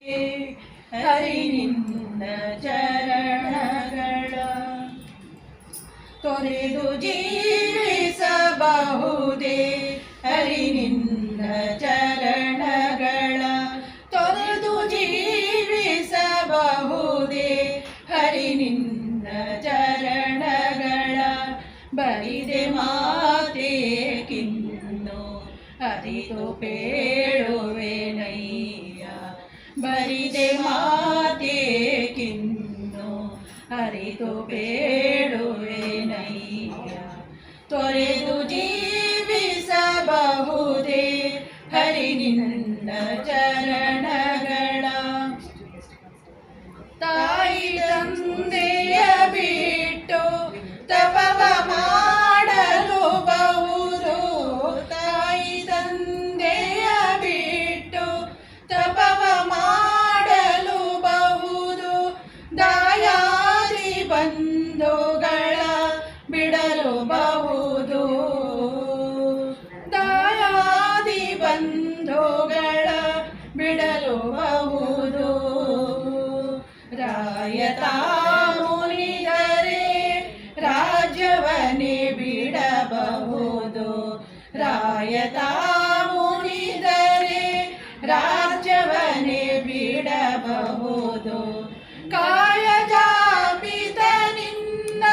ಹರಿ ನಿನ್ನ ಚರಣಗಳ ತೊರೆದು ಜೀವಿಸಬಹುದೇ ಹರಿ ನಿನ್ನ ಚರಣಗಳ ತೊರೆದು ಜೀವಿಸಬಹುದೇ ಹರಿ ನಿನ್ನ ಚರಣಗಳ ಬರಿದೆ ಮಾತೆ ಕಿನ್ನು ಹರಿದು ಬೇಡುವೆನಯ್ಯ ಬರಿದೆ ಮಾತೆ ಕಿನ್ನು ಹರಿದು ಬೇಡುವೆನಯ್ಯ ತೊರೆದು ಜೀವಿಸಬಹುದೇ ಹರಿ ನಿನ್ನ ಚರಣಗಳ ತಾಯಿ ತಂದೆಯ ಬಿಟ್ಟು ತಪವ ಮಾಡಲು ಬಹುದು ತಾಯಿ ತಂದೆಯ ಬಿಟ್ಟು ತಪವ ಮಾಡಲು ಬಹುದು ದಾಯಾದಿ ಬಂಧುಗಳ ಬಿಡಲು ಬಹುದು ದಾಯಾದಿ ಬಂಧುಗಳ ಬಿಡಲು ಬಹುದು ರಾಯತ ಮುನಿದರೆ ರಾಜ್ಯವನ್ನೇ ಬಿಡಬಹುದು ರಾಯತ ಮುನಿದರೆ ರಾಜ್ಯವನ್ನೇ ಬಿಡಬಹುದು ಕಾಯಜಾಪಿತ ನಿನ್ನ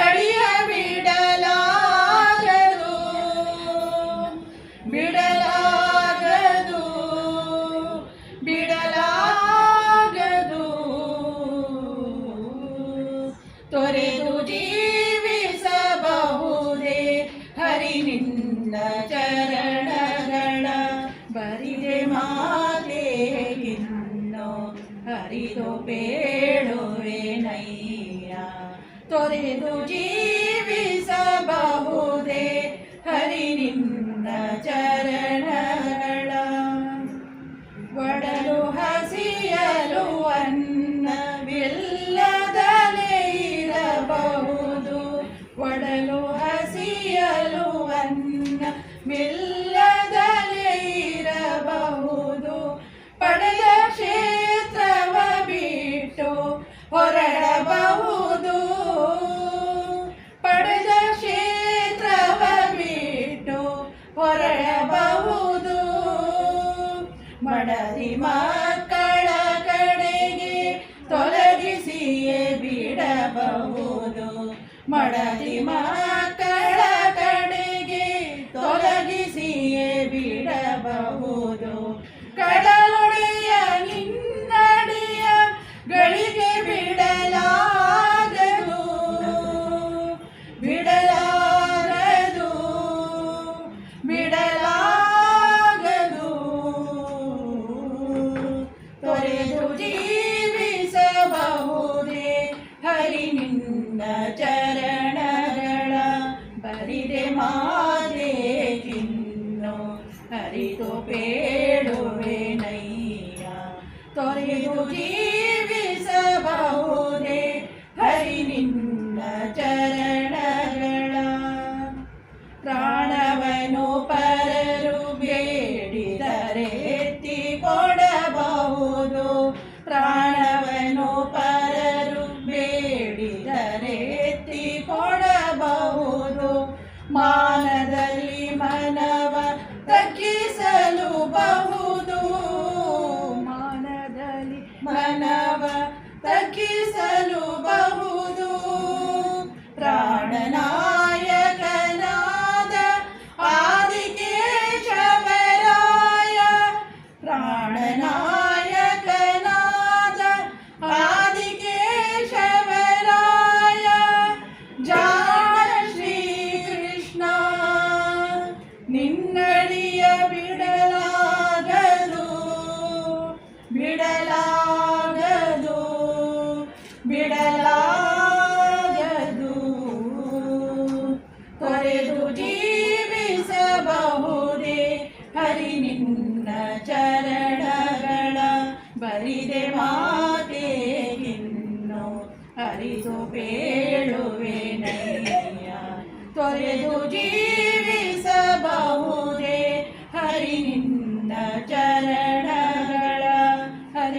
ಅಡಿಯ ಬಿಡಲಾಗದು ಬಿಡಲಾಗದು ಬಿಡಲಾಗದು ತೊರೆದು ಜೀವಿಸಬಹುದೇ ಹರಿ ನಿನ್ನ ಚರಣಗಳ ಬರಿದೆ ಮಾತೆ ಕಿನ್ನು ಹರಿದು ಬೇಡುವೆನಯ್ಯ ತೊರೆದು ಜೀವಿಸಬಹುದೇ ಹರಿ ನಿನ್ನ ಚರಣಗಳ ಒಡಲು ಹಸಿಯಲು ಅನ್ನವಿಲ್ಲದಲೇ ಇರಬಹುದು ಒಡಲು ಹಸಿಯಲು ಅನ್ನವಿಲ್ಲದಲೇ ಇರಬಹುದು ಪಡೆದ ಕ್ಷೇತ್ರವ ಬಿಟ್ಟು ಹೊರಡಬಹುದು ಪಡೆದ ಕ್ಷೇತ್ರವ ಬಿಟ್ಟು ಹೊರಡಬಹುದು ಮಡದಿ ಮಕ್ಕಳ ಕಡೆಗೆ ತೊಲಗಿಸಿಯೇ ಬಿಡಬಹುದು ಮಡದಿ ಮಕ್ಕಳ ಕಡೆಗೆ ತೊಲಗಿಸಿಯೇ ಬಿಡಬಹುದು ಕಡಲೊಡೆಯ ನಿನ್ನಡಿಯ ಗಳಿಗೆ ಬಿಡಲಾಗದು ಬಿಡಲಾಗದು ಬಿಡಲಾಗದು ತೊರೆದು ಜೀವಿಸಬಹುದೇ ಹರಿ ನಿನ್ನ ಚರಣಗಳ ಬರಿದೆ ಮಾತೆ ಕಿನ್ನು ಹರಿದು ಬೇಡುವೆನಯ್ಯ ತೊರೆದು ಜೀವಿಸಬಹುದೇ ಹರಿ ನಿನ್ನ ಚರಣಗಳ ಪ್ರಾಣವನು ಪರರು ಬೇಡಿದರೆ ಎತ್ತಿ ಕೊಡಬಹುದು ಪ್ರಾಣವನು ಪರರು ಬೇಡಿದರೆ ಎತ್ತಿ ಕೊಡಬಹುದು ಮಾನದಲ್ಲಿ ಮನವ ತಗ್ಗಿಸಲು ಬಹುದು ಮಾನದಲ್ಲಿ ಮನವ ತಗ್ಗಿಸಲು ಬಹುದು ಪ್ರಾಣನಾಯಕನಾದ ಆದಿಕೇಶವರಾಯ ಪ್ರಾಣನಾಯಕನಾದ ಆದಿಕೇಶವರಾಯ ಜಾಣ ಶ್ರೀಕೃಷ್ಣ ನಿನ್ನಡಿಯ ಬಿಡಲಾಗದು ಬಿಡಲಾಗದು ಬಿಡಲಾಗದು ತೊರೆದು ಜೀವಿಸಬಹುದೇ ಹರಿ ನಿನ್ನ ಚರಣಗಳ ಬರಿದೆ ಮಾತೆ ಕಿನ್ನು ಹರಿದು ಬೇಡುವೆನಯ್ಯ ತೊರೆದು ಜೀವಿಸಬಹುದೇ ಹರಿ ನಿನ್ನ ಚರಣಗಳ ಹರಿ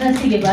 ಮನಸ್ಸಿಗೆ ಬಾರಿ